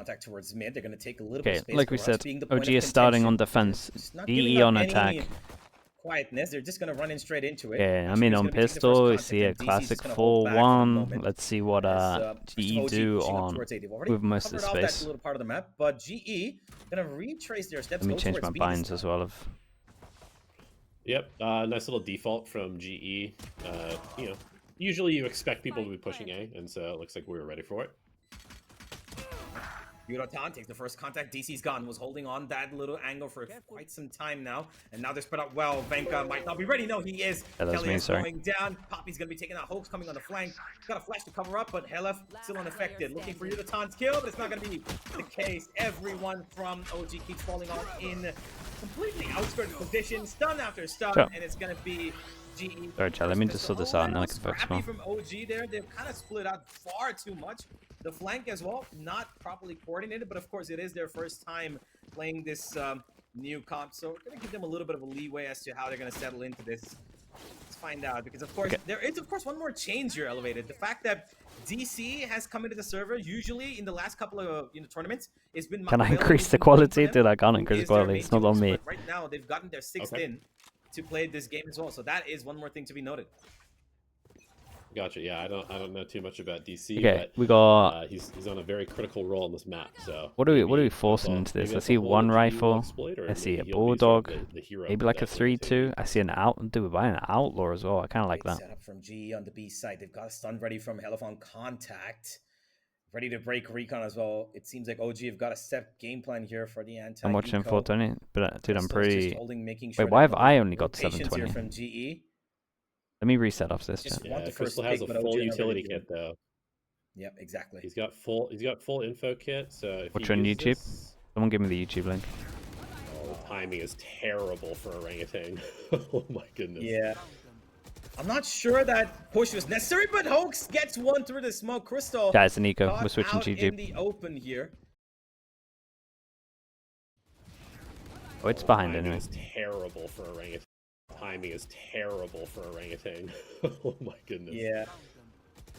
contact towards mid. They're going to take a little bit of space. Like we said, OG is starting on defense. GE on attack. Quietness. They're just going to run in straight into it. Yeah, I mean on pistol, we see a classic 4-1. Let's see what GE do on with most of the space. That little part of the map, but GE going to retrace their steps. Let me change my binds as well. Yep, nice little default from GE. You know, usually you expect people to be pushing A, and so it looks like we were ready for it. Yurotan takes the first contact. DC's gone. Was holding on that little angle for quite some time now. And now they're spread out well. Venka might not be ready. No, he is. Kelly is going down. Poppy's going to be taking out. Hoax coming on the flank. Got a flash to cover up, but Helef still unaffected. Looking for Yurotan's kill, but it's not going to be the case. Everyone from OG keeps falling on in completely outskirted position. Stun after stun. And it's going to be GE. Sorry, Chad. Let me just sort this out and then I can focus more. From OG there. They've kind of split out far too much. The flank as well, not properly coordinated, but of course it is their first time playing this new comp, so we're going to give them a little bit of a leeway as to how they're going to settle into this. Let's find out, because of course there is of course one more change here, Elevated. The fact that DC has come into the server, usually in the last couple of tournaments, it's been... Can I increase the quality? Dude, I can't increase the quality, it's not on me. Right now, they've gotten their 6th in to play this game as well, so that is one more thing to be noted. Gotcha. Yeah, I don't know too much about DC. Okay, but, we got. He's on a very critical role on this map. So what are we forcing into this? I see one rifle. I see a bulldog. Maybe like a 3-2. I see an out. Dude, we're buying an outlaw as well. I kind of like that. Setup from GE on the B side. They've got a stun ready from Helef on contact. Ready to break recon as well. It seems like OG have got a set game plan here for the anti. I'm watching 420, but dude, I'm pretty. Wait, why have I only got 720? From GE. Let me reset off this. Yeah, Crystal has a full utility kit though. Yep, exactly. He's got full info kit. So watch on YouTube. Someone give me the YouTube link. Oh, the timing is terrible for orangutan. Oh my goodness. Yeah. I'm not sure that push was necessary, but Hoax gets one through the smoke. Crystal. Guys, and Nico, we're switching to YouTube. In the open here. Oh, it's behind anyway. It's terrible for orangutan. Timing is terrible for orangutan. Oh my goodness. Yeah.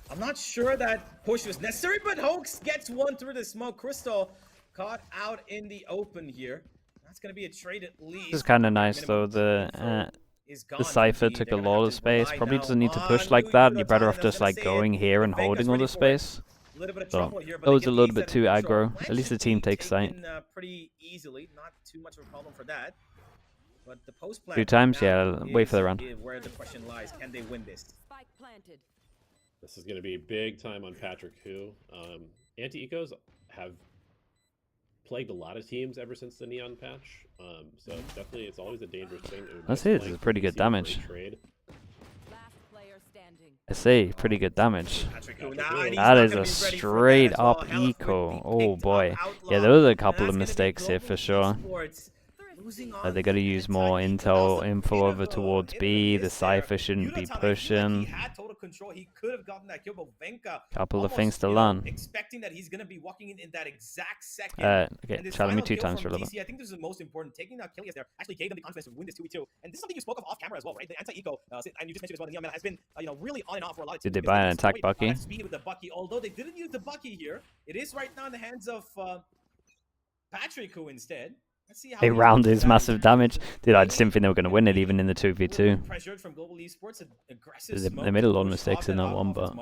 I'm not sure that push was necessary, but Hoax gets one through the smoke. Crystal caught out in the open here. That's going to be a trade at least. This is kind of nice though. The Cypher took a lot of space. Probably doesn't need to push like that. You're better off just like going here and holding all the space. So that was a little bit too aggro. At least the team takes sight. Pretty easily. Not too much of a problem for that. But the post plan 2 times, yeah. Wait for the round. Where the question lies, can they win this? This is going to be big time on Patrick, who anti-ecos have plagued a lot of teams ever since the Neon patch. So definitely, it's always a dangerous thing. That's it. It's pretty good damage. I say pretty good damage. That is a straight up eco. Oh boy. Yeah, there was a couple of mistakes here for sure. They got to use more info over towards B. The Cypher shouldn't be pushing. Couple of things to learn. Expecting that he's going to be walking in that exact second. Okay, challenge me 2 times for a little bit. I think this is the most important. Taking out Killias there actually gave them the confidence to win this 2v2. And this is something you spoke of off camera as well, right? The anti-eco, and you just mentioned as well, the Neon has been really on and off for a lot of teams. Did they buy an attack Bucky? Speed with the Bucky, although they didn't use the Bucky here. It is right now in the hands of Patrick, who instead. They round his massive damage. Dude, I just didn't think they were going to win it even in the 2v2. They made a lot of mistakes in that one, but...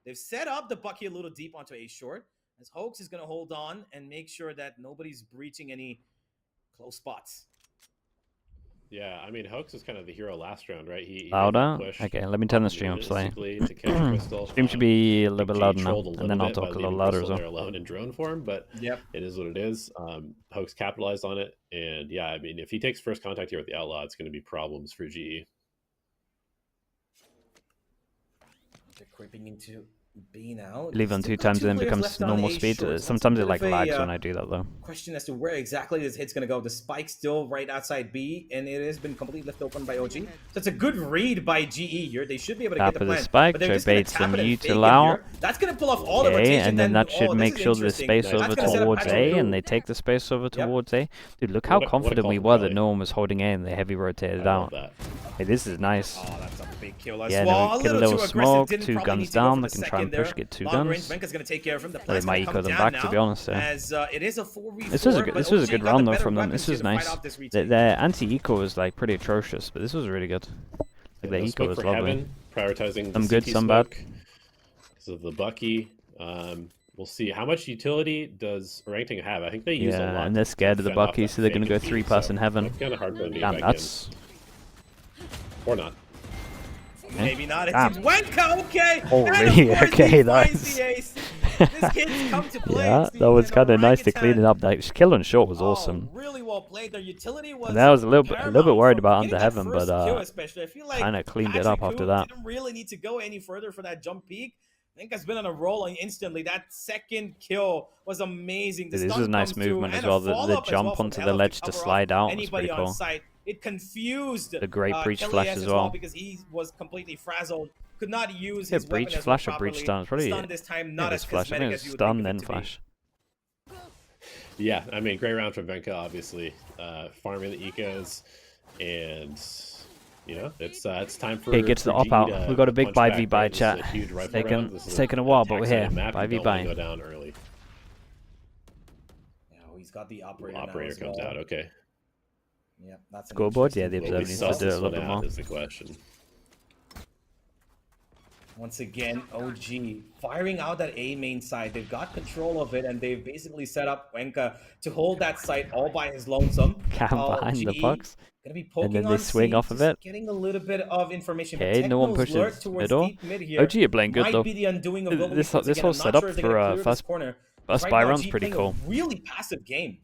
They've set up the Bucky a little deep onto A short, as Hoax is going to hold on and make sure that nobody's breaching any close spots. Yeah, I mean, Hoax is kind of the hero last round, right? Louder? Okay, let me turn the stream up slightly. Stream should be a little bit louder now, and then I'll talk a little louder as well. They're alone in drone form, but it is what it is. Hoax capitalized on it, and yeah, I mean, if he takes first contact here with the Outlaw, it's going to be problems for GE. They're creeping into B now. Leave on 2 times and then becomes normal speed. Sometimes it like lags when I do that though. Question as to where exactly this hit's going to go. The spike still right outside B, and it has been completely left open by OG. So it's a good read by GE here. They should be able to get the plan. Spike, so baits them util out. That's going to pull off all the rotation. And then that should make sure the space over towards A, and they take the space over towards A. Dude, look how confident we were that no one was holding A and they heavy rotated out. Hey, this is nice. Oh, that's a big kill as well. Yeah, get a little smoke, 2 guns down. They can try and there. push, get 2 Long range, guns. Venka's gonna take care of him. The They plant's might gonna eco come them down back, now, to be honest. Yeah. as it is a 4v4. This was a good OG got round the though better from them. weapons This here was to fight nice. off this retake. Their anti-eco was like pretty atrocious, but this was really good. Like their No eco smoke was for lovely. Heaven, prioritizing Some the good, CT some bad. smoke because of the Bucky. We'll see how much utility does Orangutan have. I think they use a lot. And they're scared of the fend off Bucky, that so they're gonna fake go defeat, 3+ so in Heaven. That's kind of hard for them to get Damn, back that's in. Or not. Maybe not. It Damn. seems Wenka, okay. Oh, And really? of course Okay, he finds nice. the ace. This kid's come to play. Yeah, It's that was the kind of nice to clean it orangutan. up. That kill on short was Oh, awesome. really well played. Their utility was And I was a little bit paramount worried from about getting under that Heaven, first but kill especially. I feel like kind of cleaned it Patrick up after Hu that. didn't really need to go any further for that jump peak. I think has been on a roll instantly. That second kill was amazing. The This stun was nice comes through, movement as and a well. The follow-up as jump well from onto the Hello to ledge to cover off slide out was anybody pretty on cool. site. It confused The great breach Kelly flash S as well. because he was completely frazzled. Could not use Yeah, his breach weapon as flash well or breach properly. stun. It's probably Stun this time, not this as flash. I cosmetic think as it's you would stun think then it to be. flash. Yeah, I mean, great round from Venka, obviously, farming the ecos, and you know, it's time for. Okay, get to the op out. We got a big buy v buy chat. It's taken a while, but we're here. Buy v buy. Go down early. Oh, he's got the operator. Operator comes out. Okay. Yeah, that's an Scoreboard. Yeah, interesting the Will observer we needs suss to do it a this little one bit out more. is the question. Once again, OG firing out that A main side. They've got control of it, and they've basically set up Wenka to hold that site all by his lonesome. Cam behind the pucks. Gonna be poking And then they on swing C, off of just it. Getting a little bit of information. but Okay, no one Techno's lurk pushes towards middle. deep mid here. OG are playing good Might though. be the undoing of Global This once this again. whole I'm not setup sure if they're for gonna clear this first corner. first Right buy now, round's G pretty playing a cool. really passive game.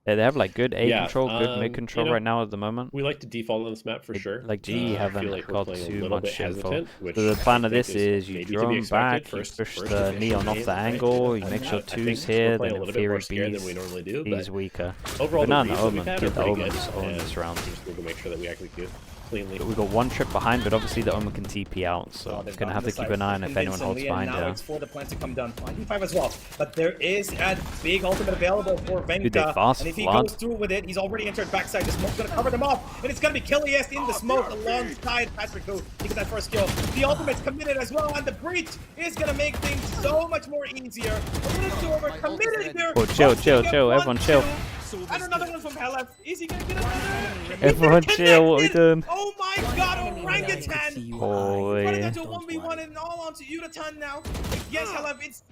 Yeah, they have like good A Yeah, control, good mid control you know, right now at the moment. We like to default on this map for sure. Like GE I feel haven't like we're got playing a too little much bit info. hesitant, which So the I plan of think this is you maybe to be drone expected. back, you First push the initial neon off game, the right? angle, you I make sure think two's we're here, playing then a in little bit more theory scared than we normally do. B's But weaker. overall, But the no, reads the that we've Omen, had get are the pretty Omen good, just own and this round. we just need to make sure that we execute cleanly. We got one trip behind, but obviously the Omen can TP out, so They've gonna gotten have the to keep side an eye on if anyone holds convincingly, and behind now here. it's for the plan to come down. 5v5 as well, but there is a big ultimate available for Venka. Dude, they fast and if he flood. goes through with it, he's already entered backside. The smoke's gonna cover them off, and it's gonna be Killiest in the smoke alongside Patrick Hu. He gets that first kill. The ultimate's committed as well, and the breach is gonna make things so much more easier. A little too over committed here. Oh, chill, Hopes to chill, get chill, one, everyone chill. two, and another one from Helef. Is he gonna get another? Everyone chill, what are we doing? Oh my god, Orangutan! Oh, Running yeah. into a 1v1 and all onto Udatan now. But yes, however, it's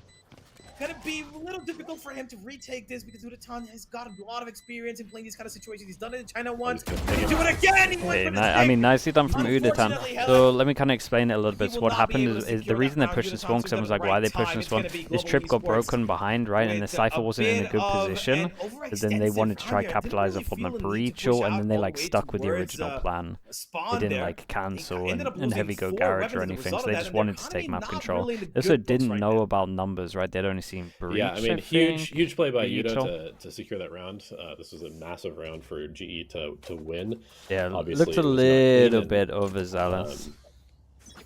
gonna be a little difficult for him to retake this because Udatan has got a lot of experience in playing these kind of situations. He's done it in China once. He can do it again. He went Hey, for the I mean, stick. nicely done from Unfortunately, Udatan. Helef, So let me kind of explain it a little he bit. So will what not be happened able to is the secure reason that they pushed round. the Udatan spawn, took because I it was at like, the why are right they time. pushing the It's spawn? gonna be This Global trip got Esports broken behind, right? And the with Cypher a wasn't in a bit good of position. an So then they overextensive wanted to try round here. Didn't capitalize really off on the feel the need to breach, push and out then they all like the way stuck with the towards, original plan. They spawn didn't there. like cancel ended up and losing heavy go 4 garage weapons or as a anything, result so of they that, just and their wanted to economy take map not control. really in the They also good books didn't right know now. about numbers, right? They'd only seen breach. Yeah, I mean, think. huge play by Yuto. Yuto to secure that round. This was a massive round for GE to win. Yeah, Obviously, looked a it was not clean, little and, bit overzealous.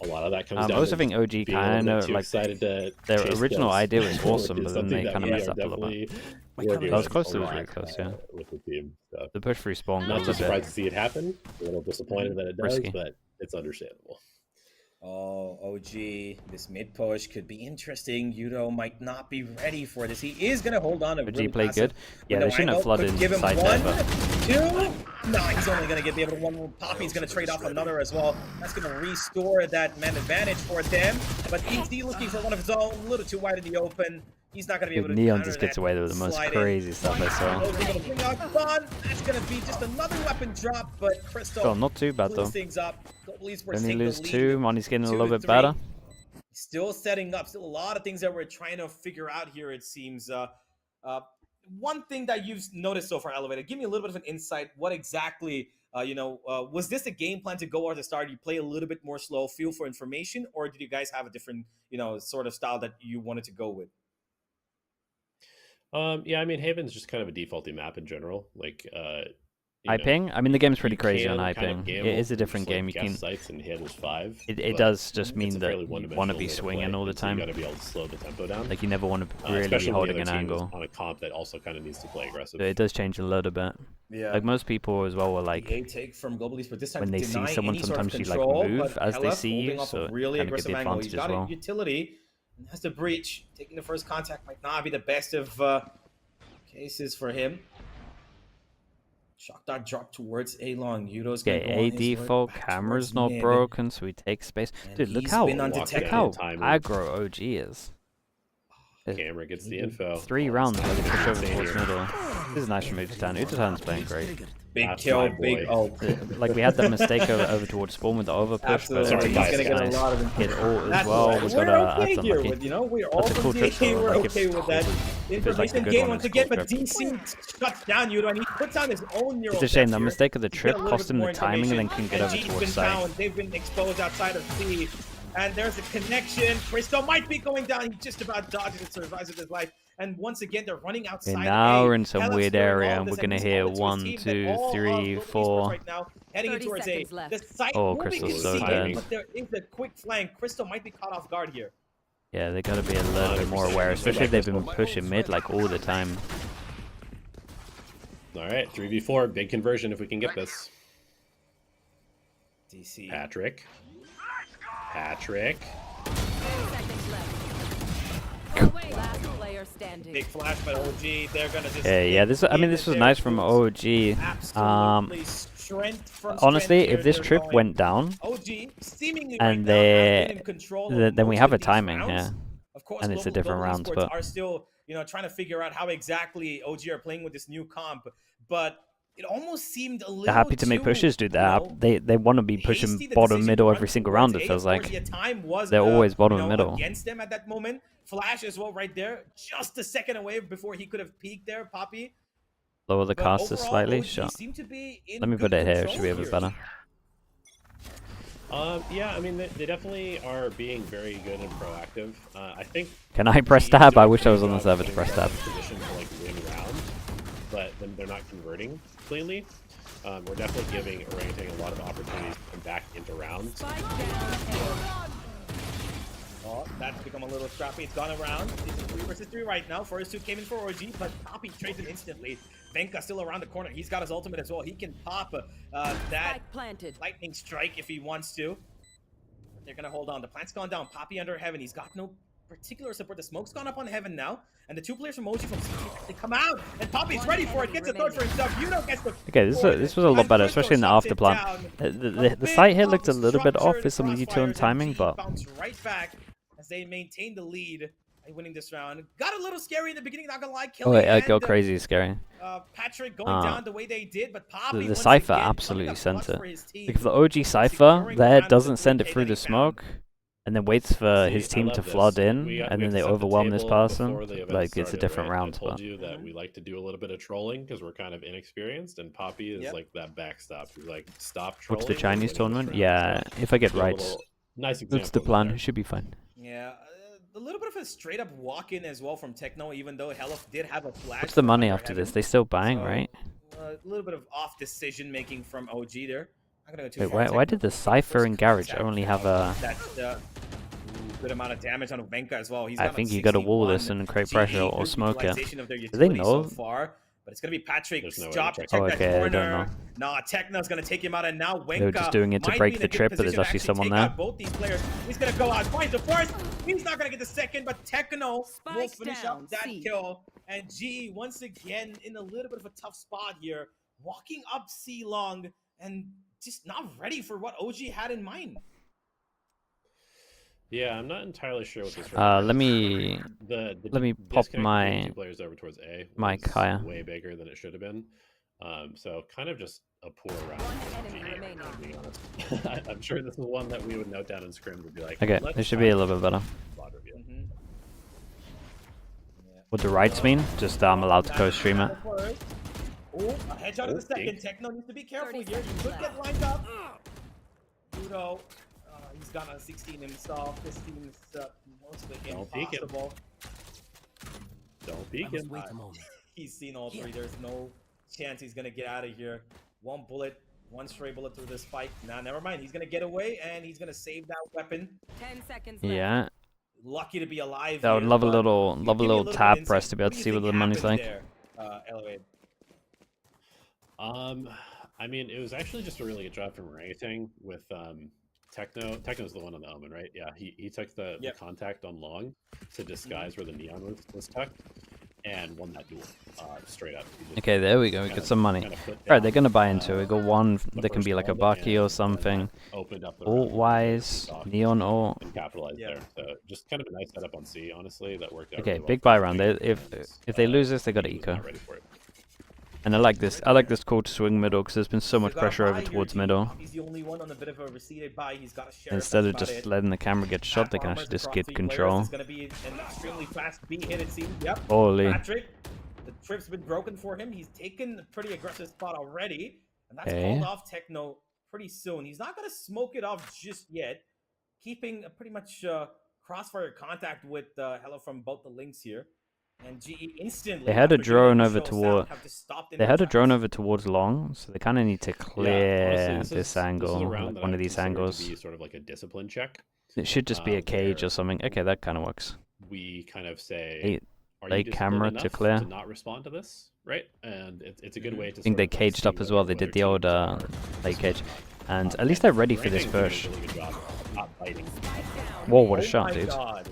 A lot of that comes I down also to think OG being a kind little bit of too like excited to their chase original kills, idea was which awesome, is but then something they that kind of we messed are up a little bit. definitely working That was close a to was lot, really close, yeah. with the team. So, The push free spawn not got too a bit surprised to see it happen. A little disappointed that it does, risky. but it's understandable. Oh, OG, this mid push could be interesting. Yuto might not be ready for this. He is going to hold on. OG played good. Yeah, they shouldn't have flooded give him inside one, there, but two. No, he's only going to be able to one. Poppy's going to trade off another as well. That's going to restore that man advantage for them. But ET looking for one of his own, a little too wide in the open. He's not going to be able to Neon counter just gets that away with the most slide in. crazy stuff I saw. Able to bring out Gon. That's going to be just another weapon drop, but Crystal Well, not too bad though. cleans things up. Global Esports Only take the lose lead. 2. Money's getting a 2 little to bit 3. better. Still setting up, still a lot of things that we're trying to figure out here, it seems. One thing that you've noticed so far, Elevator, give me a little bit of an insight. What exactly, was this a game plan to go at the start? You play a little bit more slow, feel for information, or did you guys have a different, sort of style that you wanted to go with? Yeah, I mean, Haven's just kind of a defaulty map in general. Like, Iping? I mean, the game's pretty you crazy can on kind of Iping. gamble It is a for different just, like, game. You guess can. sights and handles 5. It does just mean it's a that fairly you want to one-dimensional be way to swinging play, all the and so you time. got to be able to slow the tempo down. Like you never want to really especially be when holding the an other team is angle. on a comp that also kind of needs to play aggressive. So it does change a little bit. Yeah. Like most people as well were like, The A take from Global Esports this time when they see deny someone, any sort of sometimes you like control, move but as they Helef see holding you, off so a really kind of get aggressive the angle. He's advantage as got well. a utility and has the breach. Taking the first contact might not be the best of cases for him. Shock dot drop towards A long. Yudo's gonna go on Okay, his A way default, back camera's towards not mid. broken, so we take space. And Dude, look he's how been undetected. Timing. aggro OG is. Camera gets the info. 3 rounds where they push over insane towards here. middle. This is nice from Utatan. Utatan's playing great. Big That's kill, my big boy. ult. Like we had that mistake over towards spawn with the overpush, but Absolutely. Sorry, He's guys, gonna get a nice. lot of Hit ult as That's well. right. Was We're got okay that's here unlucky. with, we're all That's a cool from trip, DA, though. we're Like, okay with that. it's like Information the good gain one, once it's cool again, but trip. DC shuts down Yudo and he puts on his own neural It's a shame depth the here. mistake of the To get trip a little cost bit him more the timing and then information. couldn't get over G's towards been side. found. They've been exposed outside of C. And there's a connection. Crystal might be going down. He just about dodges and survives with his life. And once again, they're running outside. Okay, now we're in some Helef's weird doing all area, of and this, we're gonna he's hear calling to his 1, team that 2, all of 3, Global Esports 4. right now, heading in 30 towards A. seconds left. The site Oh, moving Crystal's is so C, dead. but there is a quick flank. Crystal might be caught off guard here. Yeah, they gotta be a little bit more aware, especially if they've been pushing mid like all the time. All right, 3v4, big conversion if we can get this. DC. Patrick. 10 seconds left. Last player standing. Big flash, but OG, they're gonna just. Yeah, this was nice from OG. Absolutely strength from Honestly, strength if this here, trip they're went down, OG seemingly and right now have they- been in control then of we most have of a these timing rounds. here. Of course, And it's a different Global round, Esports but- are still, trying to figure out how exactly OG are playing with this new comp, but it almost seemed a little They're happy to make too, pushes, dude. They want to be pushing hasty, the bottom decision middle run every single towards round. It A. feels Of course, like the time was, they're always bottom middle. against them at that moment. Flash as well right there, just a second away before he could have peeked there, Poppy. Lower the But caster overall, slightly. OG Sure. seem to be in Let me good put it here. It control should be a bit here. better. Yeah, I mean, they definitely are being very good and proactive. I think. Can I press G is tab? doing I a wish I was pretty on the job server to of press getting tab. in position to like win rounds, but then they're not converting cleanly. We're definitely giving Orangutan a lot of opportunities to come back into rounds. Spike down. Oh, that's become a little scrappy. It's gone around. It's a 3 versus 3 right now. First 2 came in for OG, but Poppy trades him instantly. Venka still around the corner. He's got his ultimate as well. He can pop that Spike planted. lightning strike if he wants to. They're gonna hold on. The plant's gone down. Poppy under Heaven. He's got no particular support. The smoke's gone up on Heaven now, and the 2 players from OG from CT, they come out, and Poppy's ready for it. Gets a third for himself. Yudo gets the Okay, this was a lot better, especially in the after plan. The site hit looked a little bit off with some util and timing, but bounce right back as they maintain the lead by winning this round. Got a little scary in the beginning, not gonna lie. oh wait, Killing go and, crazy, scary. Patrick going down the way they did, but Poppy The once Cypher again absolutely coming up sent clutch it. for his team. Because the OG Cypher Securing there round doesn't with send it the through the play that he found. smoke, and then waits for See, his I team love to this. flood in, We and then have they set the overwhelm this table person. before the event Like, it's a started, different right? round, I told but you that we like to do a little bit of trolling because we're kind of inexperienced, and Poppy is Yep. like that backstop. He's like, stop trolling. what's the we're Chinese winning this tournament? round. Yeah, So, if I get a right, little nice example. that's the plan. It should be fine. Yeah, a little bit of a straight up walk in as well from Techno, even though Helef did have a flash. What's the from money under after Heaven. this? They still buying, So, right? A little bit of off decision making from OG there. I'm gonna go too Wait, far. why did the Cypher and Garage Contact only now. have a... That's good amount of damage on Venka as well. He's I got think a you gotta wall 61 this and create GE pressure or through smoke it. utilization of their Do they utility know? so far, but it's gonna be Patrick's There's no way job to to check check Oh, that okay, I don't corner. know. Nah, Tekna's gonna take him out, and now Wenka They were just doing it to might break be in the a good trip, but there's position to actually someone take there. out both these players. He's gonna go out, finds the first. He's not gonna get the second, but Tekno will Spike finish down, up that C. kill. And G once again in a little bit of a tough spot here, walking up C long and just not ready for what OG had in mind. Yeah, I'm not entirely sure what this. Let me let me pop my 2 players over towards A. mic was higher. Way bigger than it should have been. So kind of just a poor round. One for enemy G, remaining. to be honest. I'm sure this is one that we would note down in scrim to be like. Okay, let's it should be a little bit better. squad review. What do rights mean? Just I'm allowed to co-stream it. Oh, a headshot in the second. big. Techno needs to be careful 30 here. He seconds could left. get lined up. Udo, he's got a 16 himself. This team is mostly Don't peek him. impossible. Don't peek him. He's seen all 3. There's no chance he's gonna get out of here. One bullet, one stray bullet through this fight. Nah, never mind. He's gonna get away, and he's gonna save that weapon. 10 seconds left. Yeah. Lucky to be alive. I would here, love a but little, give love a me little bit of tab insight. press to be able What to do see you what the think money's like. happened there, Elevate? I mean, it was actually just a really good job from Orangutan with Techno. Techno's the one on the Omen, right? Yeah, he took the contact on long to disguise where the neon was tucked and won that duel straight up. Okay, there we go. We get some money. Alright, they're gonna buy into it. We got one. There can be like a Bucky or something. Ult wise, neon ult. And capitalize there. So just kind of a nice setup on C, honestly. That worked out. Okay, really well big for buy the round. Omen. If they lose this, they got to He was eco. not ready for it. And I like this. I like this call to swing middle because there's been so much He's got a pressure buy over here, towards G. middle. He's the only one on a bit of a receded buy. He's got a sheriff. Instead of That's just about it. letting the camera get shot, they can Farmers actually just across get 3 control. players. It's gonna be an extremely fast B hit, it seems. Yep. Holy. Patrick, the trip's been broken for him. He's taken a pretty aggressive spot already, and that's Okay. called off Techno pretty soon. He's not gonna smoke it off just yet, keeping a pretty much crossfire contact with Hello from both the links here. And GE instantly. They had a after getting drone the over show toward. sound, have to stop in They their had a drone tracks. over towards long, so they kind of need to clear honestly, this This is a angle, round like that one I of these consider to angles. be sort of like a discipline check. It should just be a cage where or something. Okay, that kind of works. We kind of say, Eight are late you camera disciplined to enough clear. to not respond to this, right? And it's a good way to. I think they caged up as well. They did the old late cage, and at least they're ready for this push. Really good job not biting. Whoa, what a Oh shot, my dude! God.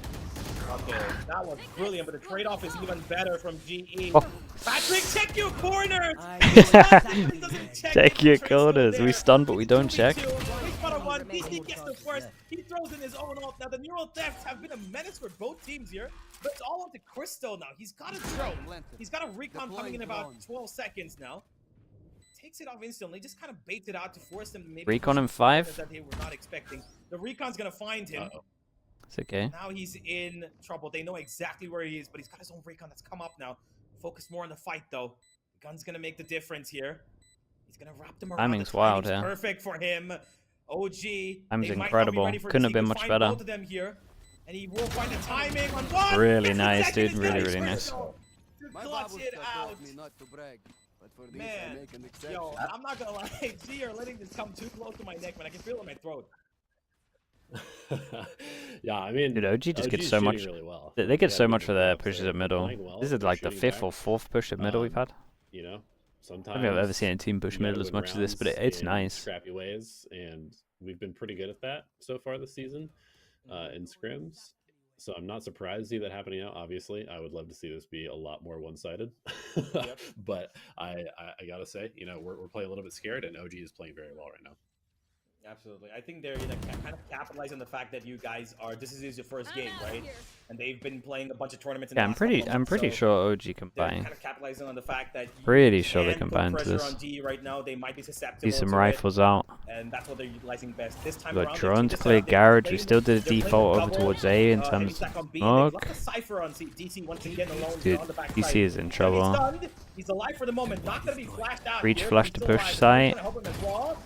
Okay, that was brilliant, but the trade-off is even better from GE. Oh. Patrick, check your corners! Check your corners. We stun, but we don't check. DC gets the first. He throws in his own ult. Now, the neural thefts have been a menace for both teams here, but it's all up to Crystal now. He's got a drone. He's got a recon coming in about 12 seconds now. Takes it off instantly, just kind of baits it out to force them to maybe Recon in push 5? that they were not expecting. The recon's gonna find him. It's okay. Now he's in trouble. They know exactly where he is, but he's got his own recon that's come up now. Focus more on the fight, though. The gun's gonna make the difference here. He's gonna wrap them around. Timing's The wild, timing's yeah. perfect for him. OG. Timing's they might not be incredible. ready for Couldn't this. have been He much can find better. both of them here, and he will find the timing on one. Really Gets the nice, second. dude. It's Really, gonna really be nice. Crystal to clutch it out. Man, yo, I'm not gonna lie. G are letting this come too close to my neck, man. I can feel it in my throat. Yeah, I mean, Dude, OG just OG's gets so shooting much. really well. They get Yeah, so they've much been for their up pushes there. at middle. Playing well, This is they're like the shooting 5th back. or 4th push at middle we've had. You know, I sometimes don't think I've ever seen a team push you gotta middle as win much as this, but rounds it's in nice. Scrappy ways, and we've been pretty good at that so far this season in scrims. So I'm not surprised to see that happening now. Obviously, I would love to see this be a lot more one-sided. But I gotta say, you know, we're playing a little bit scared, and OG is playing very well right now. Absolutely. I think they're gonna kind of capitalize on the fact that you guys are. This is your first game, right? And they've been playing a bunch of tournaments. In Yeah, the I'm last couple pretty. of I'm months, pretty so sure OG can they're buy. kind of capitalizing on the fact that you Pretty sure they can can put buy into pressure this. on G right now. They might be susceptible. See some to it, rifles out. and that's what they're utilizing best this time We around. got They drone changed to the clear setup. They're garage. We playing- still did a they're playing default over double, towards A in heavy terms stack on of B, and they've left smoke. the Cypher on DC once again alone Dude, on the back DC side. is in And trouble. He's stunned. He's alive for the moment. Not gonna be flashed out. Reach here. flash He's to still push alive. site. Gonna help him as well.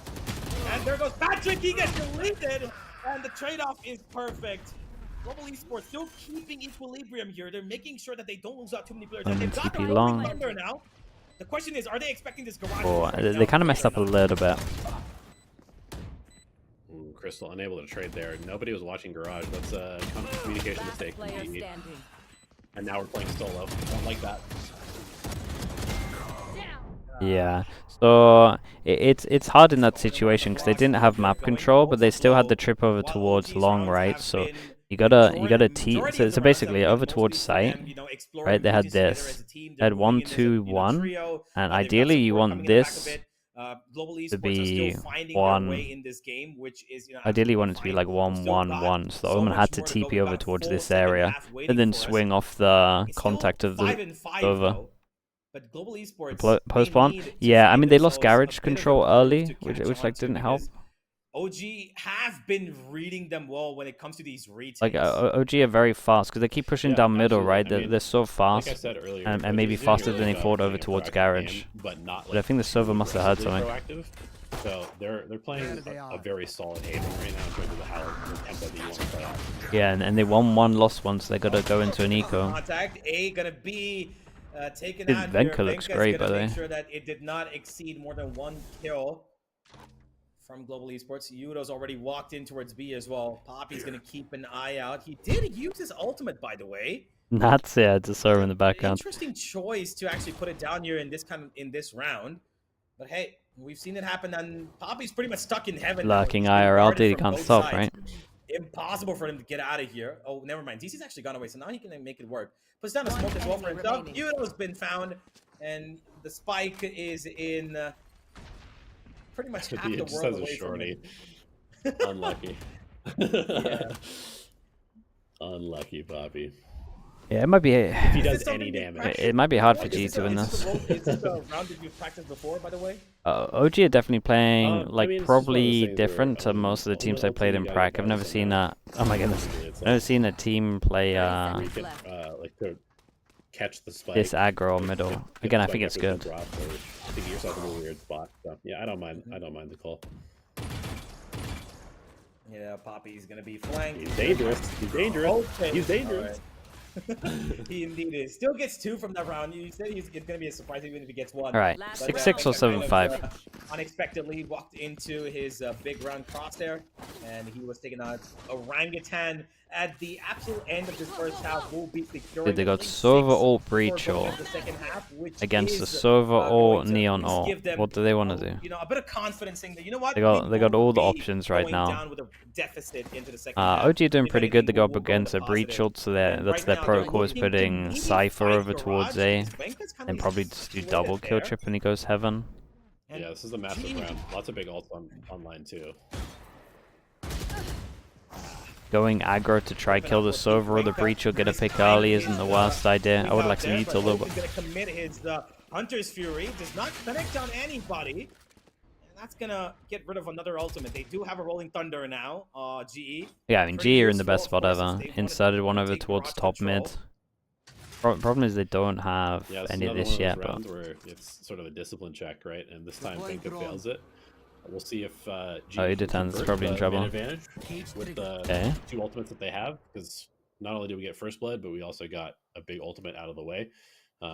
And there goes Patrick. He gets deleted, and the trade-off is perfect. Global Esports still keeping equilibrium here. They're making sure that they don't lose out too many players. And they've got TP their long. rolling thunder now. The question is, are they expecting this garage? Oh, right they now? kind of messed up a little bit. Ooh, Crystal unable to trade there. Nobody was watching garage. That's a communication Last mistake. player Indeed. standing. And now we're playing solo. Don't like that. Yeah, so it's hard in that situation because they didn't have map control, but they still had the trip over towards long, right? So you gotta so basically over towards site, right? They had this, they had 1, 2, 1, and ideally you want this to be 1. Ideally you want it to be like 1, 1, 1. So the Omen had to TP over towards this area and then swing off the contact of the over. But Global Esports Post spawn? Yeah, I mean they lost garage control early, which like didn't help. OG have been reading them well when it comes to these retakes. Like OG are very fast because they keep pushing down middle, absolutely. right? I they're, mean, they're so fast, Like I said earlier, and OG maybe is doing a faster really than they good thought job over playing a towards proactive garage. game, but not But I think the server must have had something. proactive. So they're playing a very solid Haven right now in terms of the how the tempo that you want to play out. Yeah, and they won one, lost one, so they gotta go into an eco. Contact A gonna be taken Dude, out here. Venka looks Venka's great, by gonna the make way. sure that it did not exceed more than 1 kill from Global Esports. Yudo's already walked in towards B as well. Poppy's gonna keep an eye out. He did use his ultimate, by the way. That's it. I just saw her in the background. Interesting choice to actually put it down here in this round. But hey, we've seen it happen, and Poppy's pretty much stuck in heaven. Lurking now. IRL, dude, he can't stop, sides. right? Impossible for him to get out of here. Oh, never mind. DC's actually gone away, so now he can make it work. Puts down a smoke as well for himself. Yudo's been found, and the spike is in pretty much half the world away from him. Unlucky. Yeah. Unlucky, Poppy. Yeah, it might be. If he does any damage, It might be hard for G to win this. Is this a round that you've practiced before, by the way? OG are definitely playing I mean, it's probably just one of those things different where, to most of the teams I ultimately played in you gotta Prague. get I've never some seen that. Oh my goodness, it's I've never seen a team play like to catch the spike. this aggro or middle. Get Again, the I spike think it's after good. the drop, or to get yourself in a weird spot. So yeah, I don't mind. I don't mind the call. Yeah, Poppy's gonna be flanked. He's dangerous. He's dangerous. Okay. He's dangerous. He indeed is. Still gets 2 from that round. You said it's going to be a surprise even if he gets 1. All right, But, 6-6 or kind of, 7-5. Unexpectedly walked into his big round crosshair, and he was taking out Orangutan at the absolute end of this first half. Will be securing. Dude, they got Sova ult breach or against the Sova or Neon ult. What do they want to do? You know, a bit of confidence saying that, you know what? They got all the options right going now. down with a deficit into the second half. OG are doing If pretty anything, good. They go up we'll go against a breach positive. ult, so that's their Right now, protocol is they're looking to putting maybe Cypher fight over towards Garage, A, because Venka's kind and of probably just do split double it kill there. trip when he goes heaven. And Yeah, this is a massive Gee. round. Lots of big ults online too. Going aggro to try kill the Sova or the breach or get a pick early isn't the worst idea. I would like some util though, but He's gonna commit his Hunter's Fury. Does not connect on anybody. And that's gonna get rid of another ultimate. They do have a Rolling Thunder now. GE. yeah, I mean Pretty GE are in the useful, best of spot course, ever. since they wanted Inserted to one over take towards garage top control. mid. Problem is they don't have Yeah, it's any of another this one yet, of those but rounds where it's sort of a discipline check, right? And this time Venka fails it. We'll see if GE Idatan's convert probably in the trouble. main advantage with the Okay. 2 ultimates that they have, because not only did we get first blood, but we also got a big ultimate out of the way.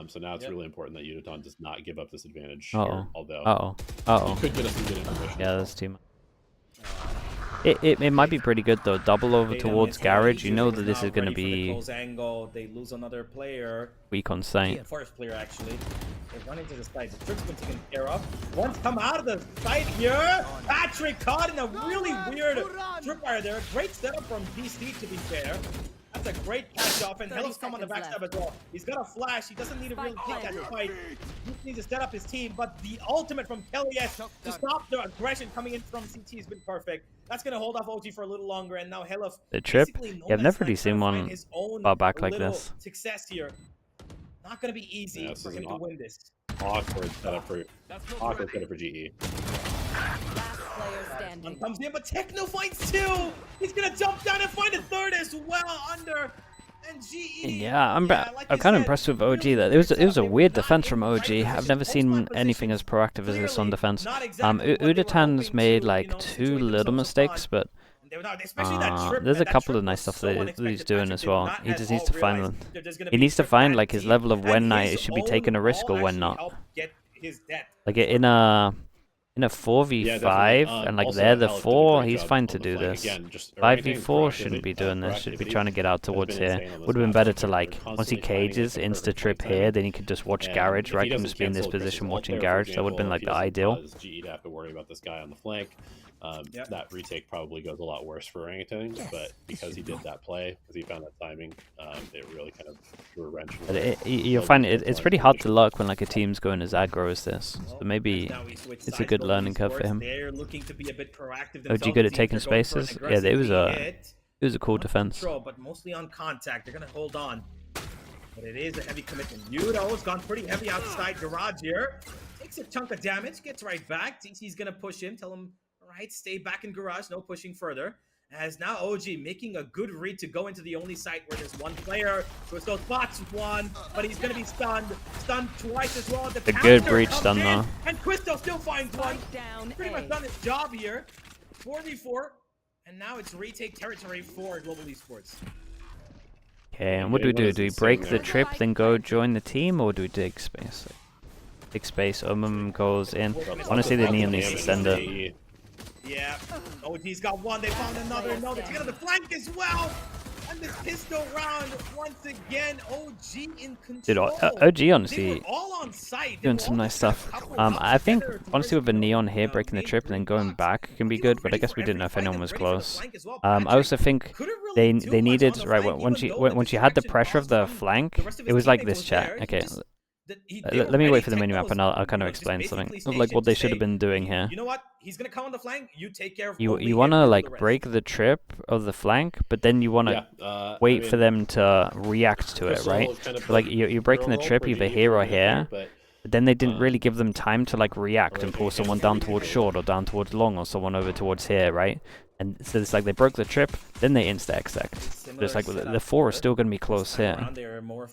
So now it's really important that Udaton does not give up this advantage. Here, although he could get us some good information. Yeah, that's too much. It might be pretty good though. Double over towards Garage. You know that this is going to be close angle. They lose another player. weak on sight. First player actually. They run into the side. The trick's been taken care of. Once come out of the side here. Patrick caught in a really weird tripwire there. Great setup from DC to be fair. That's a great catch off, and Hello's come on the backstab as well. He's got a flash. He doesn't need to really take that fight. He just needs to set up his team, but the ultimate from Kelly S to stop the aggression coming in from CT has been perfect. That's going to hold off OG for a little longer, and now Hello. The trip? Yeah, I've never really seen one far back like this. Success here. Not going to be easy for him to win this. Awkward setup for GE. Last player standing. One comes in, but Techno finds 2. He's gonna jump down and find a 3rd as well under. And GE. Yeah, I'm kind of impressed with OG. That it was a weird defense from OG. I've never seen anything as proactive as this on defense. Udatan's made like 2 little mistakes, but there's a couple of nice stuff that he's doing as well. He just needs to find them. He needs to find like his level of when it should be taking a risk or when not. Like in a 4v5 and like they're the 4, he's fine to do this. 5v4 shouldn't be doing this. Should be trying to get out towards here. Would have been better to like once he cages insta trip here, then he could just watch Garage. Right, can just be in this position watching Garage. That would have been like the ideal. GE to have to worry about this guy on the flank. That retake probably goes a lot worse for Orangutan, but because he did that play, because he found that timing, it really kind of threw a wrench. You'll find it's pretty hard to luck when like a team's going as aggro as this. So maybe it's a good learning curve for him. OG good at taking spaces. Yeah, it was a cool defense. But mostly on contact. They're gonna hold on. But it is a heavy commitment. Yudo's gone pretty heavy outside Garage here. Takes a chunk of damage, gets right back. DC's gonna push him, tell him, alright, stay back in Garage, no pushing further. As now OG making a good read to go into the only site where there's 1 player. Quisto spots 1, but he's gonna be stunned. Stunned twice as well. The good breach stun though. And Quisto still finds 1. Down Pretty much done his job here. 4v4. And now it's retake territory for Global Esports. Okay, and what do we do? Do we break the trip, then go join the team, or do we dig space? Dig space, goes in. Honestly, the Neon needs to send it. Yeah. OG's got one. They found another. No, they're taking on the flank as well. And this pistol round once again. OG in control. Dude, OG honestly all on site. doing some nice stuff. I think honestly with the Neon here breaking the trip and then going back can be good, but I guess we didn't know if anyone was close. I also think they needed right once you had the pressure of the flank, it was like this chat. Okay. Let me wait for the minimap and I'll kind of explain something of like what they should have been doing here. You know what? He's gonna come on the flank. You take care of. You want to like break the trip of the flank, but then you want to wait for them to react to it, right? Like you're breaking the trip either here or here, but then they didn't really give them time to like react and pull someone down towards short or down towards long or someone over towards here, right? And so it's like they broke the trip, then they insta-exect. Just like the 4 is still going to be close here.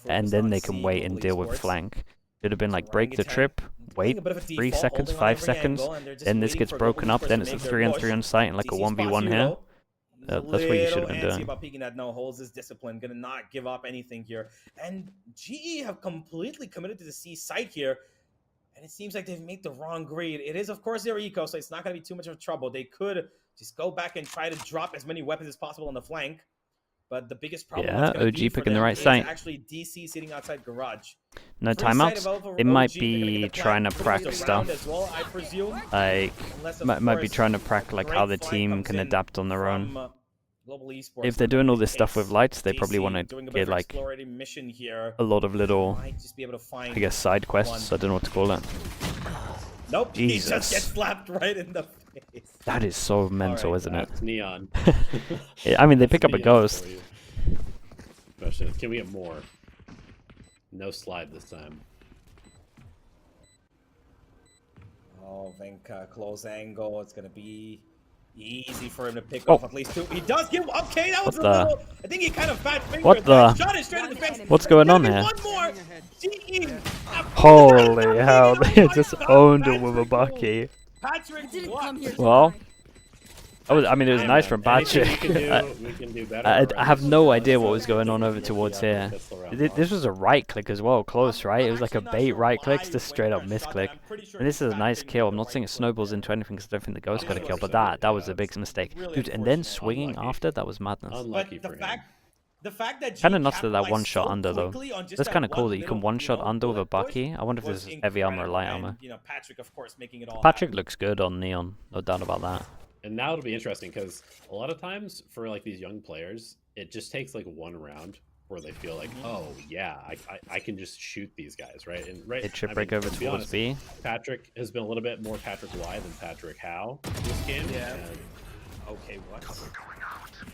And then they can wait and deal with flank. Should have been like break the trip, wait 3 seconds, 5 seconds, then this gets broken up, then it's a 3-on-3 on site and like a 1v1 here. That's what you should have been doing. About peeking at no holds is discipline, gonna not give up anything here. And GE have completely committed to the C site here. And it seems like they've made the wrong grade. It is, of course, their eco, so it's not going to be too much of trouble. They could just go back and try to drop as many weapons as possible on the flank. But the biggest problem OG picking the right site. Actually DC sitting outside garage. No timeouts. It might be trying to practice stuff. Well, I presume. Like, might be trying to practice like how the team can adapt on their own. If they're doing all this stuff with lights, they probably want to get like a lot of little, I guess, side quests. I don't know what to call it. Nope, Jesus. He just gets slapped right in the face. That is so mental, right, isn't it? Neon. I mean, they pick up a ghost. Question is, can we get more? No slide this time. Oh, Venka, close angle. It's going to be easy for him to pick off at least 2. He does get okay. That was a little. I think he kind of fat fingered. What the? Shot it straight in the face. What's going on here? One more. Holy hell! They just owned it with a bucky. Patrick, well, I mean, it was nice from Patrick. I have no idea what was going on over towards here. This was a right click as well, close, right? It was like a bait right click, just straight up misclick. And this is a nice kill. I'm not saying it snowballs into anything because I don't think the ghost got a kill, but that was a big mistake. Dude, and then swinging after, that was madness. Unlucky for him. The fact that kind of nuts that one shot under though. That's kind of cool that you can one shot under with a bucky. I wonder if this is heavy armor or light armor. Patrick looks good on Neon, no doubt about that. And now it'll be interesting because a lot of times for like these young players, it just takes like one round where they feel like, oh yeah, I can just shoot these guys, right? And right, it should break over towards honest, B. Patrick has been a little bit more Patrick Y than Patrick How this game. Yeah. Okay, what?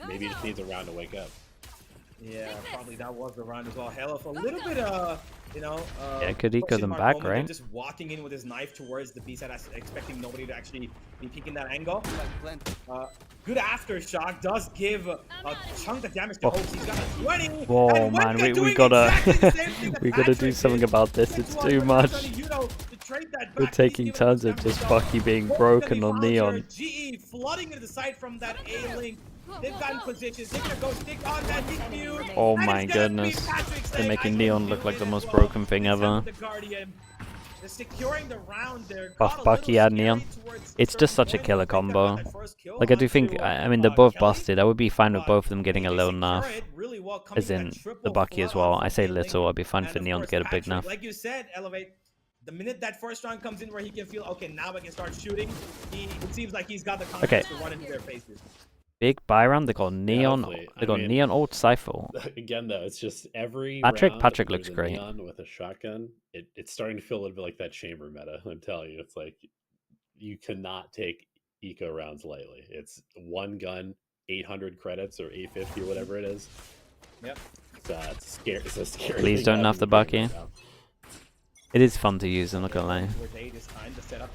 Maybe he just needs a round to wake up. Yeah, probably that was the round as well. Hell of a little bit, you know. Yeah, could eco them back, right? Just walking in with his knife towards the B side, expecting nobody to actually be peeking that angle. Good aftershock does give a chunk of damage to Hopes. He's got a 20. Whoa, man, we gotta we gotta do something about this. It's too much. We're taking tons of just Bucky being broken on Neon. GE flooding into the side from that A-link. They've gotten positions. They're gonna go stick on that dispute. Oh my goodness. They're making Neon look like the most broken thing ever. Buff Bucky and Neon. It's just such a killer combo. Like I do think, I mean they're both busted. I would be fine with both of them getting a little nerf. As in the Bucky as well. I say little, I'd be fine for Neon to get a big nerf. Like you said, Elevate. The minute that first round comes in where he can feel, okay, now I can start shooting, it seems like he's got the confidence to run into their faces. Big buy round. They got Neon. They got Neon Old Cypher. Again, though, it's just every Patrick looks great. Neon with a shotgun. It's starting to feel a little bit like that chamber meta. I'm telling you, it's like you cannot take eco rounds lightly. It's one gun, 800 credits or 850 or whatever it is. Yep. It's scary. It's a scary. Please don't nerf the Bucky. It is fun to use, I'm not gonna lie.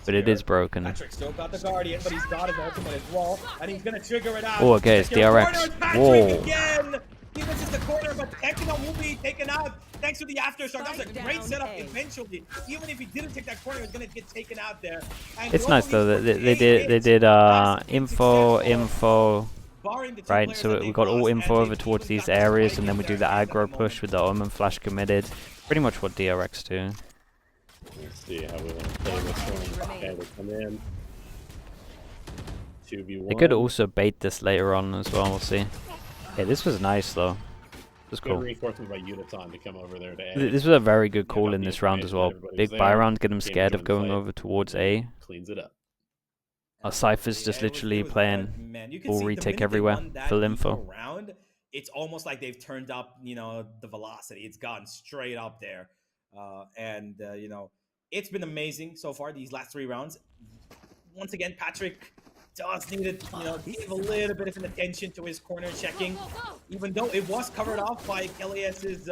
But it is broken. Patrick still got the Guardian, but he's got his ultimate as well, and he's gonna trigger it out. Oh, okay, it's DRX. Whoa. Again. He misses the corner, but Tekno will be taken out thanks to the aftershock. That was a great setup eventually. Even if he didn't take that corner, he was gonna get taken out there. And it's nice though that they did info, barring the two Right, players so that we they've got all lost, info and over they've towards even these got the areas, spike and then we in do the there at aggro the push moment. with the Omen flash committed. Pretty much what DRX do. Let's see how we want to play this one. Okay, we come in. 2v1. They could also bait this later on as well, we'll see. Yeah, this was nice though. This was Good cool. reinforcement by Uniton to come over there to A. This was a very good call got in the this round as information well. that everybody Big was buy there, round, get them came to scared join of the going fight, over towards and A. cleans it up. Our Cypher's just literally playing man. You can full see the retake minute they everywhere, won that full eco info. round, it's almost like they've turned up, you know, the velocity. It's gone straight up there, you know, it's been amazing so far these last 3 rounds. Once again, Patrick does need to, you know, give a little bit of an attention to his corner checking, even though it was covered off by Elias's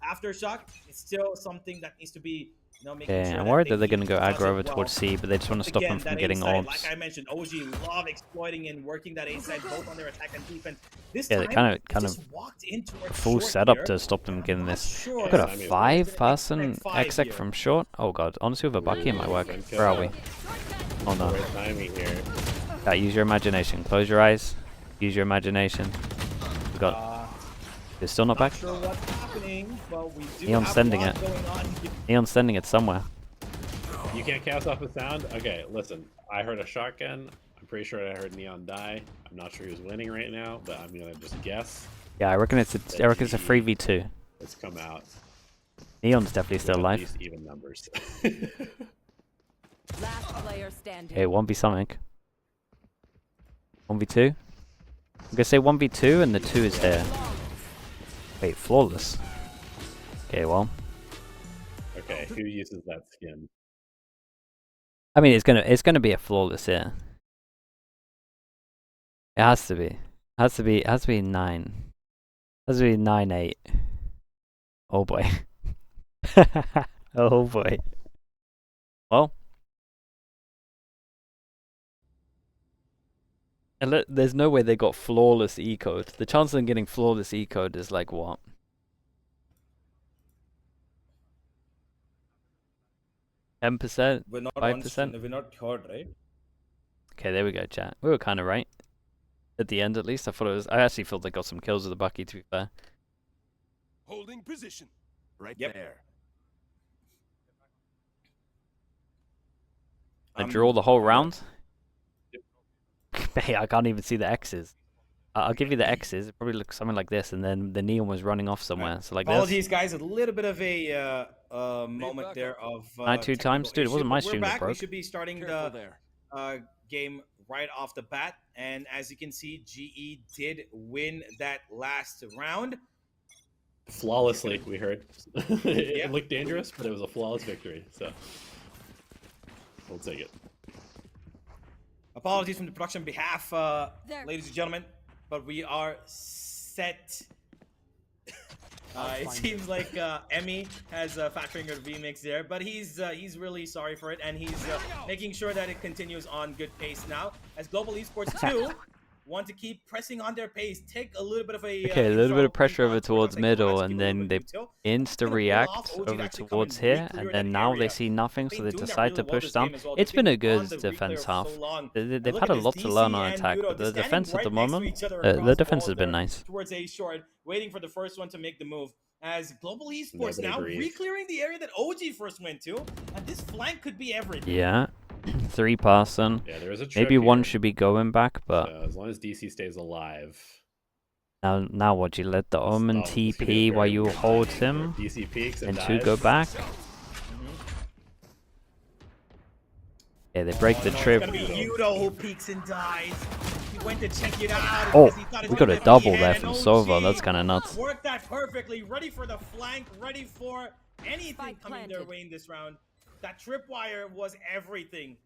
aftershock. It's still something that needs to be, you know, making sure I'm that worried that they they're going to go does aggro it over well. towards C, but they just want to stop them Again, from that getting A-side, orbs. like I mentioned, OG love exploiting and working that A-side both on their attack and defense. This Yeah, they time, kind just of walked into a full short setup here. to stop them getting I'm this. not sure We've got a Simon. 5-person Five exec here. from short. Oh god, honestly with a Bucky it might work. Venka. Where are we? Oh no. Great timing here. Yeah, use your imagination. Close your eyes. Use your imagination. We got. They're still not back. Sure what's happening, but we do Neon's have sending a lot it. going on. Neon's sending it somewhere. You can't cast off the sound? Okay, listen. I heard a shotgun. I'm pretty sure I heard Neon die. I'm not sure who's winning right now, but I'm gonna just guess. Yeah, I reckon it's a 3v2. Let's come out. Neon's definitely still At alive. least even numbers. Last player standing. Okay, 1v something. 1v2. I'm gonna say 1v2 and the 2 is there. Wait, flawless. Okay, well. Okay, who uses that skin? I mean, it's gonna be a flawless here. It has to be. It has to be 9. It has to be 9-8. Oh boy. Oh boy. Well. And there's no way they got flawless E-code. The chance of them getting flawless E-code is like what? 10%? We're not 5%? We're not heard, right? Okay, there we go, chat. We were kind of right. At the end, at least. I actually felt they got some kills with the Bucky, to be fair. Holding position. Right Yep. there. I draw the whole round? Hey, I can't even see the X's. I'll give you the X's. It probably looks something like this, and then the neon was running off somewhere. So like Apologies, this. guys. A little bit of a moment there of. I 2 times, dude. It wasn't my stream that We're back. We broke. should be starting Careful the there. game right off the bat, and as you can see, GE did win that last round. Flawlessly, we heard. It Yeah. looked dangerous, but it was a flawless victory, so we'll take it. Apologies from the production behalf, There. ladies and gentlemen, but we are set. It seems like Emmy has factoring a remix there, but he's really sorry for it, and he's making sure that it continues on good pace now. As Global Esports 2 want to keep pressing on their pace, take a little bit of a Okay, a little bit of pressure over towards like, middle, let's and keep a little then bit they of util. insta-react OG over actually come towards and here, re-clear and that then now they area. see nothing, so Been they doing that decide really to well push this down. game as well. It's They've been a on good the replay defense for half. so long. They've Look had at a this, lot to DC learn on and attack, Yudo but the just defense standing at the right next to moment, each other the across defense all has been there nice. Towards A short, waiting for the first one to make the move. As Global Esports Nobody now agrees. re-clearing the area that OG first went to, and this flank could be everything. Yeah, 3-person. Yeah, there is a trip Maybe one here, should be going back, but so as long as DC stays alive. now what? You let the Omen this could be a TP while very you weird hold timing where him, DC peeks and and 2 dies. go back. Yeah, they break the No, trip. it's gonna be Yudo who peeks and dies. He went to check it out. Oh, because he thought it we was got a gonna be double hit, there and from OG Sova. That's kind of nuts. Worked that perfectly. Ready for the flank. Ready for anything Spike coming their planted. way in this round. That tripwire was everything.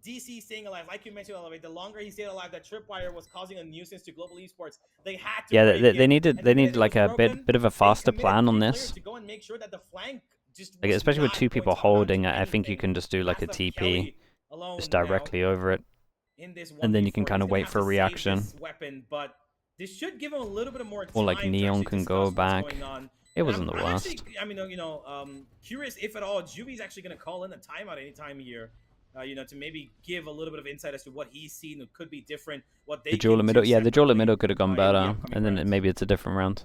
DC staying alive, like you mentioned, Elevate. The longer he stayed alive, that tripwire was causing a nuisance to Global Esports. They had to. Yeah, break they it. needed And they the minute need it like was a broken, bit of a they faster committed plan on 3 this. players to go and make sure that the flank just Like was especially with not 2 going people to amount holding, to I think you anything. can just do like a That's left TP, Kelly alone just now directly over it. in this And then you can 1v4. kinda He's gonna wait have for to save reaction. this weapon, but this should give him a little bit of more time. Or like to Neon actually can discuss go what's back. going on. It And wasn't the I'm worst. actually, I mean, curious if at all Juvy's actually gonna call in a timeout anytime here. you know, to maybe give a little bit of insight as to what he's seen. It could be different. What they The duel in can middle, do yeah, the duel in separately, middle could have gone in the better, upcoming and then rounds. maybe it's a different round.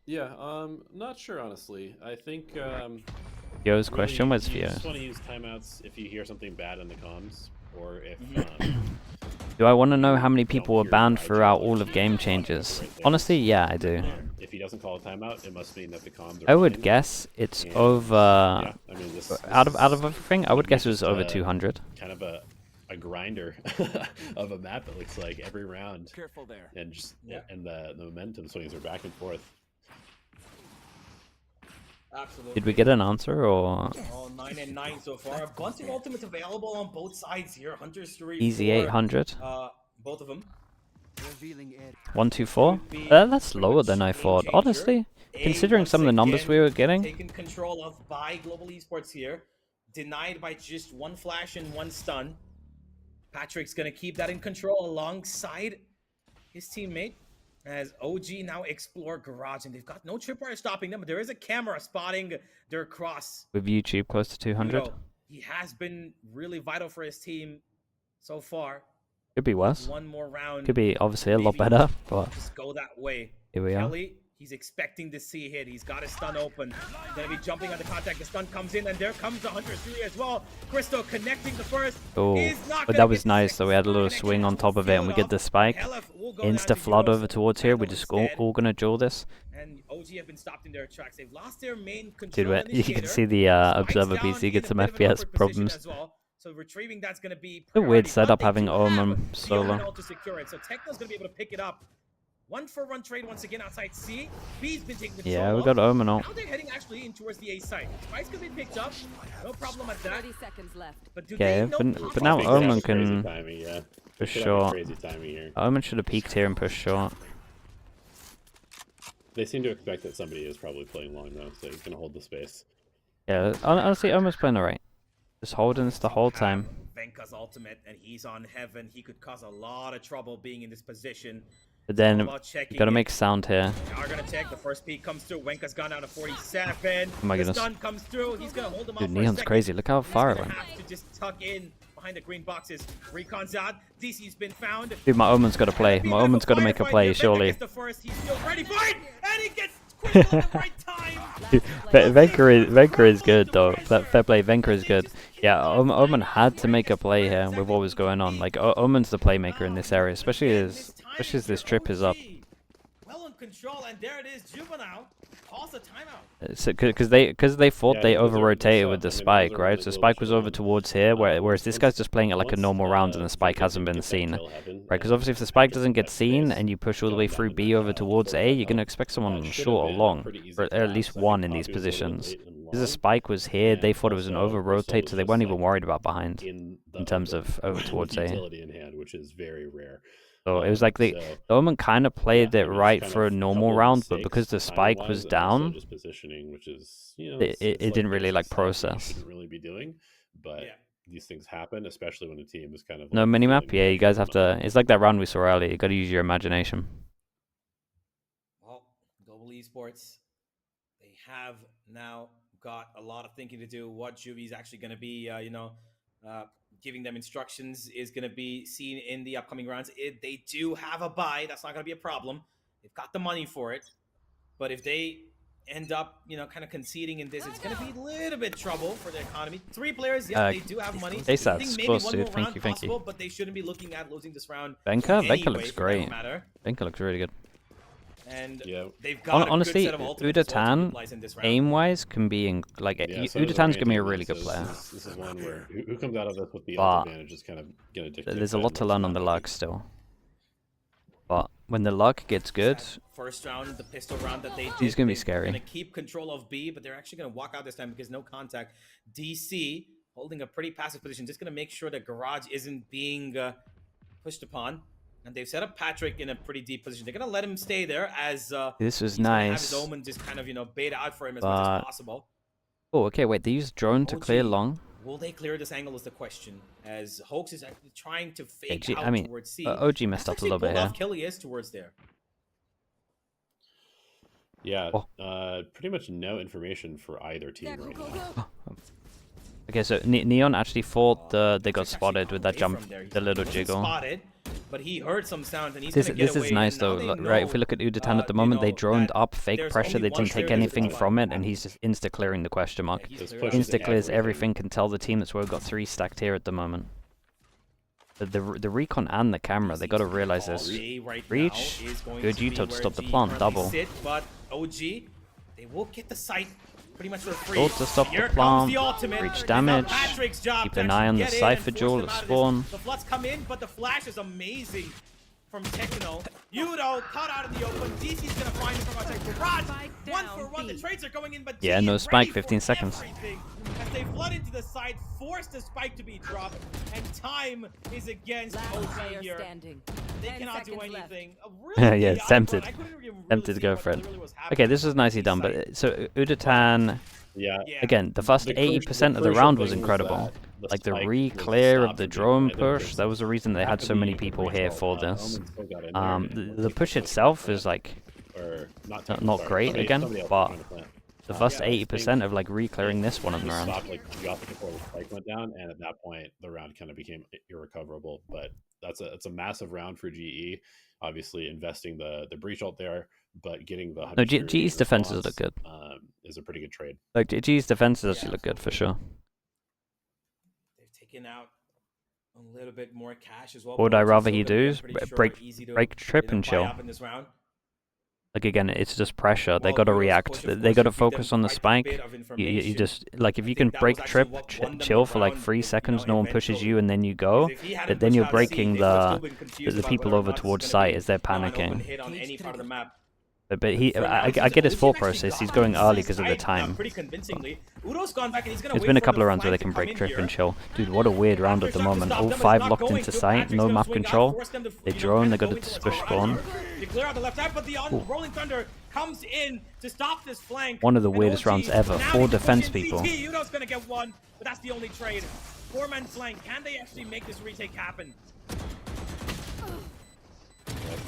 Yeah, not sure honestly. I think Yo's really, question was for you you. just want to use timeouts if you hear something bad in the comms, or if Do I want to know you how many don't people were hear banned my throughout chat, all which of is game a lot of changes? people right there. Honestly, yeah, I do. If he doesn't call a timeout, it must mean that the comms are I would fine. guess it's And, over. yeah, I mean, this Out of is everything, I gonna would be guess it was just, over 200. kind of a grinder of a map. It looks like every round, Careful there. and just and the momentum swings are back and forth. Absolutely. Did we get an answer or All 9 and 9 so far. A bunch of ultimates available on both sides here. Hunter's 3, easy 4, 800? both of them. 124? Could be That's pretty lower much than I game thought. changer. Honestly, considering some of the numbers Once we were again getting, taken control of by Global Esports here. Denied by just one flash and one stun. Patrick's gonna keep that in control alongside his teammate as OG now explore garage, and they've got no tripwire stopping them, but there is a camera spotting their cross. with YouTube close to 200, He has been really vital for his team so far. could be worse. One more round. Could be obviously a lot maybe better, but just go that way. here we are. Kelly, he's expecting to see hit. He's got his stun open. He's gonna be jumping on the contact. The stun comes in, and there comes the Hunter 3 as well. Crystal connecting the first. Oh, but that was nice. So we had a little swing on top of it, and we get the spike. Insta flood over towards here. We're just all gonna duel this. And OG have been stopped in their tracks. They've lost their main Dude, control you can see the observer PC get some FPS problems. So retrieving that's going to be A weird priority, setup but they having do Omen have the solo. Omen to secure it. So Techno's going to be able to pick it up. 1-for-1 trade once again outside C. B's been taking control. Yeah, we got Omen on. Now they're heading actually in towards the A site. Spike's going to be picked up. No problem at that. 30 seconds left. But do Okay, they know but now They could have Omen crazy can timing, yeah. push Could have short. crazy timing here. Omen should have peeked here and pushed short. They seem to expect that somebody is probably playing long though, so he's gonna hold the space. Yeah, honestly, Omen's playing alright. Just holding this the whole time. Venka's ultimate, and he's on Heaven. He could cause a lot of trouble being in this position. But then All about you checking gotta it. make sound here. They are gonna check. The first peek comes through. Wenka's gone down to 47. Oh my goodness. The stun comes through. He's gonna hold him Dude, off for a Neon's second. crazy. Look how He's far it gonna went. have to just tuck in behind the green boxes. Recon's out. DC's been found. Dude, my Omen's gotta play. My Omen's gotta make a play, surely. The first. He's still ready for it, and he gets quick at the right time. Venka is good though. Fair play, Venka is good. Yeah, Omen had to make a play here with what was going on. Like Omen's the playmaker in this area, especially as this trip is up. Well in control, and there it is. Juvenile calls a timeout. Because they thought they over rotated with the spike, right? So spike was over towards here, whereas this guy's just playing it like a normal round, and the spike hasn't been seen, right? Because obviously if the spike doesn't get seen and you push all the way through B over towards A, you're gonna expect someone short or long, or at least one in these positions. Because the spike was here, they thought it was an over rotate, so they weren't even worried about behind in terms of over towards A. Utility in hand, which is very rare. So it was like the Omen kind of played it right for a normal round, but because the spike was down, just positioning, which is, you know, it didn't really like process. Shouldn't really be doing, but these things happen, especially when a team is kind of No minimap? Yeah, you guys have to. It's like that round we saw earlier. You got to use your imagination. Well, Global Esports, they have now got a lot of thinking to do. What Juvi's actually going to be, giving them instructions is going to be seen in the upcoming rounds. They do have a buy. That's not going to be a problem. They've got the money for it. But if they end up, kind of conceding in this, it's going to be a little bit trouble for the economy. 3 players, they do have money. GEfaceoff, I think maybe close, one dude. more Thank round you, thank you. possible, but they shouldn't be looking at losing this round. Venka looks anyway, for that great. matter. Venka looks really good. And they've got Honestly, a good set of ultimates to Udatan, utilize in this round. aim-wise, can be in like Udatan's gonna be a really good player. This is one where who comes out of this with the But ult advantage is kind of gonna dictate. there's a lot to learn on the luck still. But when the luck gets good, First round, the pistol round that they did, he's gonna be they're scary. gonna keep control of B, but they're actually gonna walk out this time because no contact. DC holding a pretty passive position, just gonna make sure that Garage isn't being pushed upon. And they've set up Patrick in a pretty deep position. They're gonna let him stay there as this was he's gonna have nice. his Omen just kind of bait out for him as much as possible. Oh, okay, wait. They used drone to clear OG, long. Will they clear this angle is the question. As Hoax is actually trying to fake Yeah, out I mean, towards C. OG messed up a little bit here. Killy is towards there. Yeah, pretty much no information for either team right now. Okay, so Neon actually thought they got spotted with that away jump, from there. He the little wasn't jiggle. Spotted, but he heard some sounds and he's This gonna get is away, nice and now though, they right? If know, we look at Udatan at the you moment, they know, droned that up fake there's pressure. only They one didn't take player anything that's from gonna it, and he's just insta clearing the question mark. he's This cleared pushes Insta clears everything. everything. Can tell the team that's where we've got 3 stacked here at the moment. The recon and the camera, they got to realize this. Reach, good Uto to stop the plant, double. But OG, they will get the site pretty much for free. Gold to stop Here the comes plant, the ultimate. reach It's damage, now Patrick's job keep to an eye on the actually get in Cypher and Jewel force at them out of spawn. this. The Floods come in, but the flash is amazing from Techno. Udo caught out in the open. DC's gonna find him from outside garage. One for one, the trades are going in, but Yeah, G no is spike, ready 15 for seconds. everything. As they flood into the site, force the spike to be dropped, and time is against Last OG player here. standing. They 10 cannot do seconds left. anything. Really Yeah, chaotic tempted. run. I couldn't really Tempted to see go what for it. literally was happening Okay, this was nicely on done, the but so Udatan, Yeah. Yeah. again, the first The 80% of the crucial round was thing incredible. that Like the spike was re-clear of stopped the from being drone by them push, that was the reason they had after so many the people breach here ult, for this. Omen still got in there and The people push tried to itself plant, is like or not not great somebody again, else was but trying to plant. the first Yeah, I 80% think of like re-clearing this one in the just round. stopped, like dropped before the spike went down, and at that point the round kind of became irrecoverable. But it's a massive round for GE. Obviously, investing the breach ult there, but getting the No, 100 GE's defenses look good. is a pretty good trade. Like GE's defenses actually look good for sure. They've taken out a little bit more cash as well. What would I Both rather teams he still gonna be, do? I'm pretty sure, Break easy to, trip and buy chill. up in this round. Like again, it's just pressure. They Well, got to Udo's react. push, of They course, got to would give them focus on the quite a spike. bit of You information. just like if I you think can that break was actually trip, what won them the chill for like round, 3 you seconds. know, No one pushes eventually. you, and then you go. Because if he hadn't But then pushed you're out C, breaking they would have still the been confused about people whether or over not this is towards gonna site be, as they're you know, an open panicking. hit on any part of the map. But he, For now, I it seems get his like thought OG actually process. He's got going on early the because of the side, time. pretty convincingly. Udo's gone back and he's gonna There's wait been a for couple the of rounds where they flank to can come break in trip here. and chill. Dude, what a weird round at the moment. All 5 locked into sight, no map control. They drone, they got to push spawn. They clear out the left side, but the Rolling Thunder comes in to stop this flank. One of the And weirdest OG rounds ever. now 4 need to push defense in people. CT. Udo's gonna get one, but that's the only trade. 4-man flank. Can they actually make this retake happen?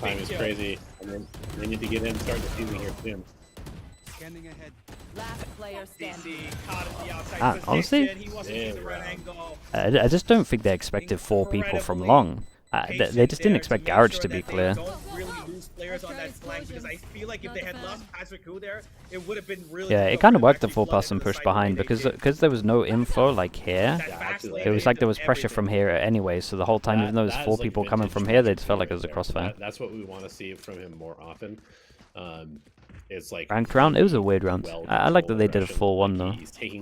Time is crazy, and then they need to get in, start the season here soon. Scanning ahead. Last player standing. DC caught at the outside position. Honestly, He wasn't using the right angle. I just don't think they expected 4 people from long. They just didn't expect Garage to be clear. Don't really lose players on that flank, because I feel like if they had lost Patrick Hu there, it would have been really. Yeah, it kind of worked the 4-person push behind because there was no info like here. It was like there was pressure from here anyway, so the whole time, even though there's 4 people coming from here, they just felt like it was a crossfire. That's what we want to see from him more often. It's like Ranked round, it was a weird round. I like that they did a full 4-1 though.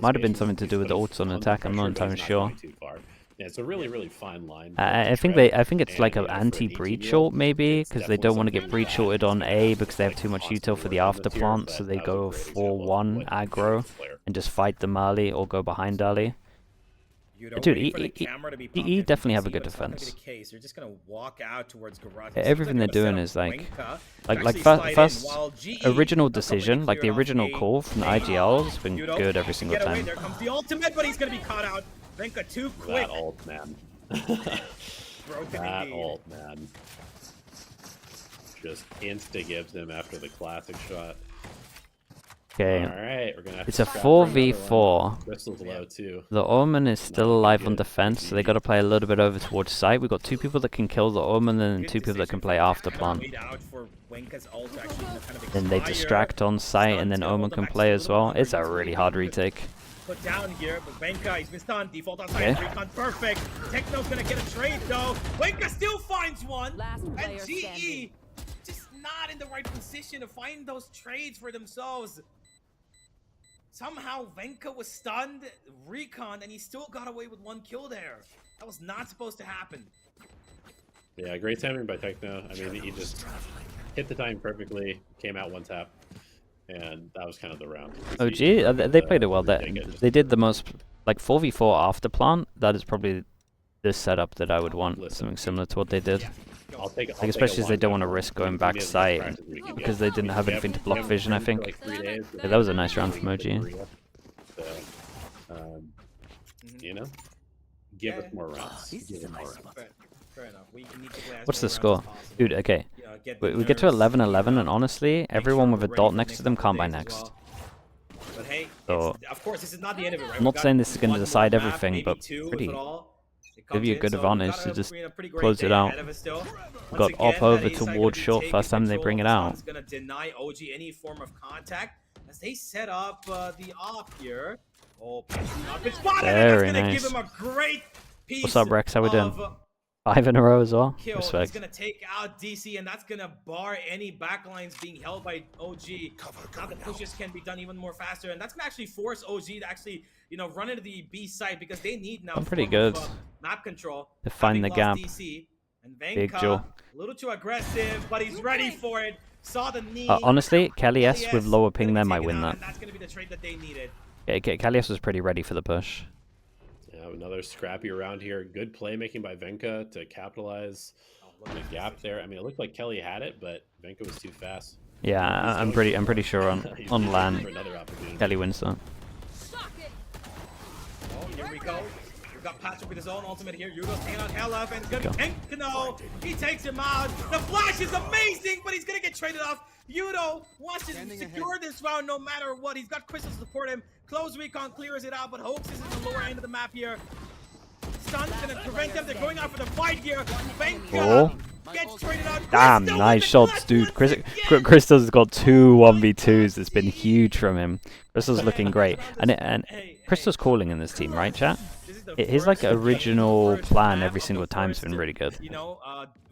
Might have been something to do with the ults on attack. I'm not entirely sure. Yeah, it's a really fine line. I think it's like an anti-breach ult maybe, because they don't want to get breach ulted on A because they have too much util for the after plant, so they go 4-1 aggro and just fight them early or go behind early. Dude, he definitely have a good defense. You're just gonna walk out towards garage. Everything they're doing is like first original decision, like the original call from the IGL has been good every single time. There comes the ultimate, but he's gonna be caught out. Venka too quick. That ult, man. That ult, man. Just insta gives him after the classic shot. Okay, Alright, we're gonna have it's to a scrap for another 4v4. one. Crystal's low too. The Omen is still alive on defense, so they got to play a little bit over towards site. We've got 2 people that can kill the Omen and 2 people that can play after plant. Then they distract on site, and then Omen can play as well. It's a really hard retake. Put down here, but Venka, he's missed on default outside. Recon perfect. Techno's gonna get a trade though. Venka still finds one. Last And player GE standing. just not in the right position to find those trades for themselves. Somehow Venka was stunned, recon, and he still got away with 1 kill there. That was not supposed to happen. Yeah, great timing by Techno. I mean, he just hit the time perfectly, came out 1 tap, and that was kind of the round. Oh gee, they played it well. They did the most, like 4v4 after plant. That is probably the setup that I would want, something similar to what they did. Like especially as they don't want to risk going back site because they didn't have anything to block vision, I think. Yeah, that was a nice round from OG. So, you know, give us more rounds. Give us more rounds. Fair enough. We need to play as What's many the score? rounds as possible. Dude, okay. We get to 11-11, and honestly, everyone with a dot next to them can't buy next. But hey, So, of course, this is not the end of it, right? I'm not saying this is going to decide everything, but pretty give you a good advantage to just close it out. Got up over towards short first time they bring it out. Going to deny OG any form of contact as they set up the off here. Oh, very nice. Give him a great piece. What's up, Rex? How we doing? 5 in a row as well. Respect. He's going to take out DC, and that's going to bar any backlines being held by OG. Now the pushes can be done even more faster, and that's going to actually force OG to actually, you know, run into the B side because they need now pretty good map control to find the gap. DC. And Big Joe. A little too aggressive, but he's ready for it. Saw the knee. Honestly, Kelly with lower ping there might win that. That's going to be the trade that they needed. Yeah, Kelly was pretty ready for the push. Yeah, another scrappy around here. Good playmaking by Venka to capitalize on the gap there. I mean, it looked like Kelly had it, but Venka was too fast. Yeah, I'm pretty sure on LAN, Kelly wins that. Oh, here we go. We've got Patrick with his own ultimate here. Yudo's taking out Hella, and it's going to be Kano. He takes him out. The flash is amazing, but he's going to get traded off. Yudo wants to secure this round no matter what. He's got Crystal to support him. Close recon clears it out, but Hoax is in the lower end of the map here. Stun's going to prevent them. They're going out for the fight here. Venka gets traded out. Damn, nice shots, dude. Crystal's got 2 1v2s. It's been huge from him. Crystal's looking great. And Crystal's calling in this team, right, chat? His like original plan every single time has been really good. You know,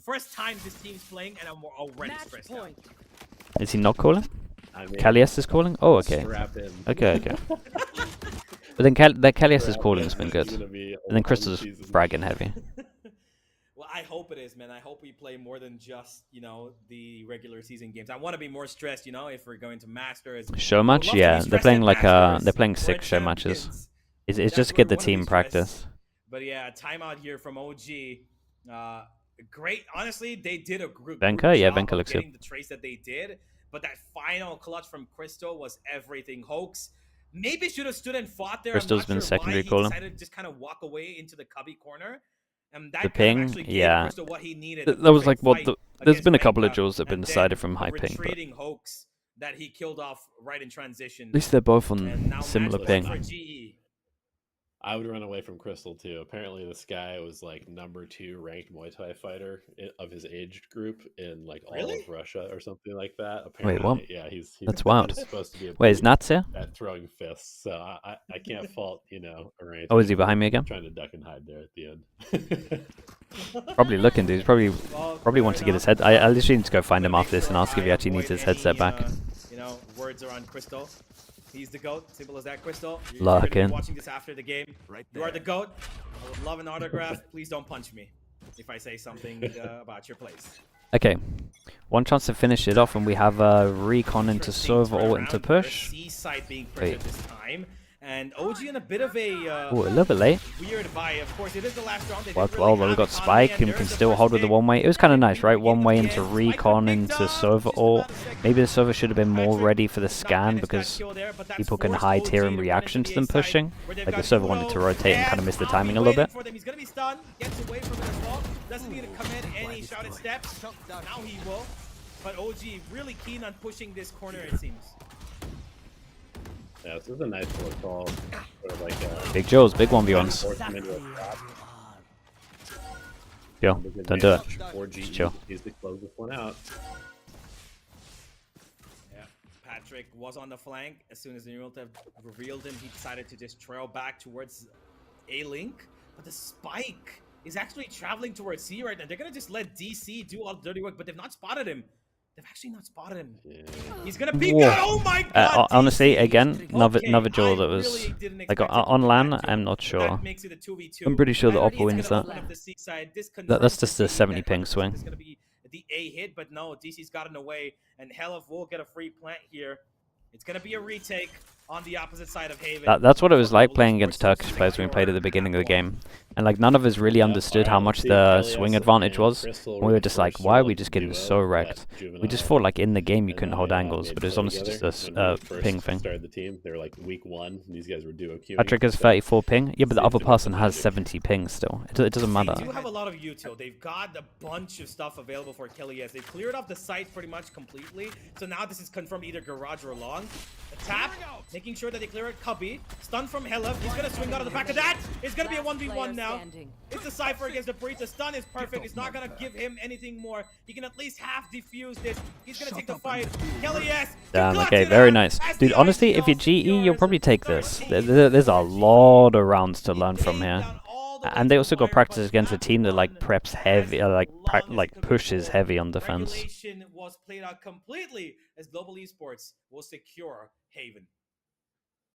first time this team's playing, and I'm already stressed out. Is he not calling? Kalias is calling? Oh, okay. Okay. But then Kalias' calling has been good. And then Crystal's bragging heavy. Well, I hope it is, man. I hope we play more than just, you know, the regular season games. I want to be more stressed, you know, if we're going to Masters. Show match? Yeah, they're playing like they're playing 6 show matches. It's just to get the team practice. But yeah, timeout here from OG. Great. Honestly, they did a good Venka, yeah, job Venka looks good. The trace that they did, but that final clutch from Crystal was everything. Hoax maybe should have stood and fought there. Crystal's been secondary calling. He decided to just kind of walk away into the cubby corner. And that the ping, yeah. What he needed. That was like what there's been a couple of duels that have been decided from high ping. But Hoax that he killed off right in transition. At least they're both on similar ping. I would run away from Crystal too. Apparently this guy was like #2 ranked Muay Thai fighter of his age group in like all of Russia or something like that. Apparently, wait, what? Yeah, he's that's wild. Supposed to be wait, is Nats here? At throwing fists, so I can't fault, you know, arrangement. Oh, is he behind me again? Trying to duck and hide there at the end. Probably looking, dude. Probably wants to get his head. I literally need to go find him after this and ask if he actually needs his headset back. You know, words are on Crystal. He's the GOAT. Simple as that, Crystal. You're gonna be watching this after the game. You are the GOAT. I would love an autograph. Please don't punch me if I say something about your place. Okay. One chance to finish it off, and we have recon into server or into push. C side being present this time. And OG in a bit of a a little bit late. Weird buy. Of course, it is the last round. Well, but we got Spike and we can still hold with the one way. It was kind of nice, right? One way into recon into server, or maybe the server should have been more ready for the scan because people can hide here in reaction to them pushing. Like the server wanted to rotate and kind of miss the timing a little bit. He's gonna be stunned. Gets away from it as well. Doesn't need to commit any shouted steps. Now he will. But OG really keen on pushing this corner, it seems. Yeah, this is a nice little call. Sort of like Big Joe's, big 1v1s. Yo, don't do it. Just chill. He's to close this one out. Yeah, Patrick was on the flank. As soon as the Neural revealed him, he decided to just trail back towards A-Link. But the Spike is actually traveling towards C right now. They're going to just let DC do all the dirty work, but they've not spotted him. They've actually not spotted him. Yeah. He's gonna peek. Oh my god! Honestly, again, another duel that was like on LAN. I'm not sure. I'm pretty sure the Oppo wins that. That's just the 70 ping swing. It's gonna be the A hit, but no, DC's gotten away, and Hell will get a free plant here. It's gonna be a retake on the opposite side of Haven. That's what it was like playing against Turkish players when we played at the beginning of the game. And like none of us really understood how much the swing advantage was. And we were just like, why are we just getting so wrecked? We just thought like in the game you couldn't hold angles, but it was honestly just a ping thing. Started the team. They were like week 1, and these guys were duo queuing. Patrick has 34 ping. Yeah, but the other person has 70 ping still. It doesn't matter. They do have a lot of util. They've got a bunch of stuff available for Kelly as they've cleared off the site pretty much completely. So now this is confirmed either garage or long. The Tap, making sure that they clear it. Cubby, stun from Hella. He's gonna swing out of the back of that. It's gonna be a 1v1 now. It's a Cypher against the Breach. The stun is perfect. It's not gonna give him anything more. He can at least half defuse this. He's gonna take the fight. Kelly, yes. Damn, okay, very nice. Dude, honestly, if you're GE, you'll probably take this. There's a lot of rounds to learn from here. And they also got practice against a team that like preps heavy, like pushes heavy on defense. Regulation was played out completely as Global Esports will secure Haven.